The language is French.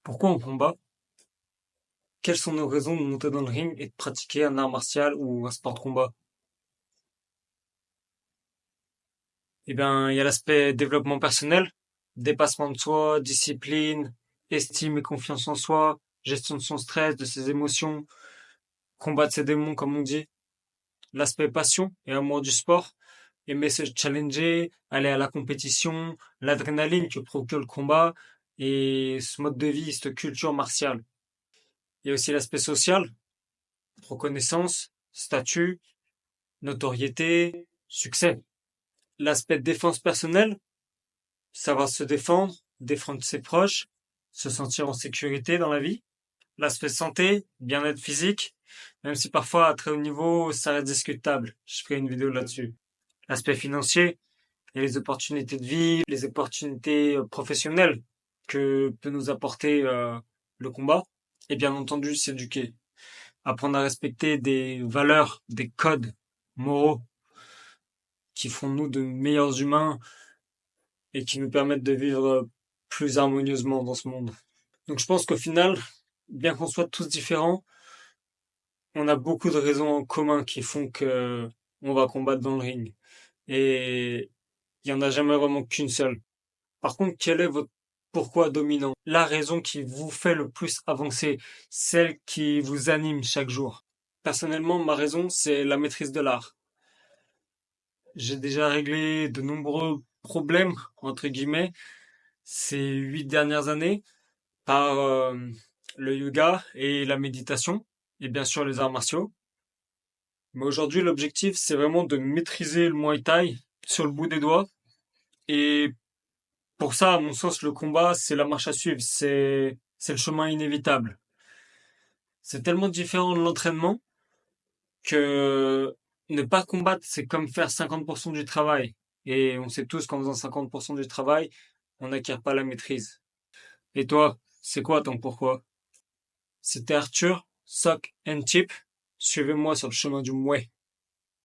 Pourquoi on combat? Quelles sont nos raisons de monter dans le ring et de pratiquer un art martial ou un sport de combat? Eh bien, il y a l'aspect développement personnel, dépassement de soi, discipline, estime et confiance en soi, gestion de son stress, de ses émotions, combattre ses démons, comme on dit. L'aspect passion et amour du sport, aimer se challenger, aller à la compétition, l'adrénaline que procure le combat et ce mode de vie, cette culture martiale. Il y a aussi l'aspect social, reconnaissance, statut, notoriété, succès. L'aspect défense personnelle, savoir se défendre, défendre ses proches, se sentir en sécurité dans la vie. L'aspect santé, bien-être physique, même si parfois à très haut niveau, ça reste discutable. Je ferai une vidéo là-dessus. L'aspect financier, et les opportunités de vie, les opportunités professionnelles que peut nous apporter le combat. Et bien entendu, s'éduquer. Apprendre à respecter des valeurs, des codes moraux qui font de nous de meilleurs humains et qui nous permettent de vivre plus harmonieusement dans ce monde. Donc je pense qu'au final, bien qu'on soit tous différents, on a beaucoup de raisons en commun qui font que on va combattre dans le ring. Et il y en a jamais vraiment qu'une seule. Par contre, quel est votre pourquoi dominant? La raison qui vous fait le plus avancer, celle qui vous anime chaque jour. Personnellement, ma raison, c'est la maîtrise de l'art. J'ai déjà réglé de nombreux problèmes, entre guillemets, ces 8 dernières années par le yoga et la méditation, et bien sûr les arts martiaux. Mais aujourd'hui, l'objectif, c'est vraiment de maîtriser le Muay Thai sur le bout des doigts. Et pour ça, à mon sens, le combat, c'est la marche à suivre, c'est le chemin inévitable. C'est tellement différent de l'entraînement que ne pas combattre, c'est comme faire 50% du travail. Et on sait tous qu'en faisant 50% du travail, on n'acquiert pas la maîtrise. Et toi, c'est quoi ton pourquoi? C'était Arthur, Sock and Chip. Suivez-moi sur le chemin du mouet.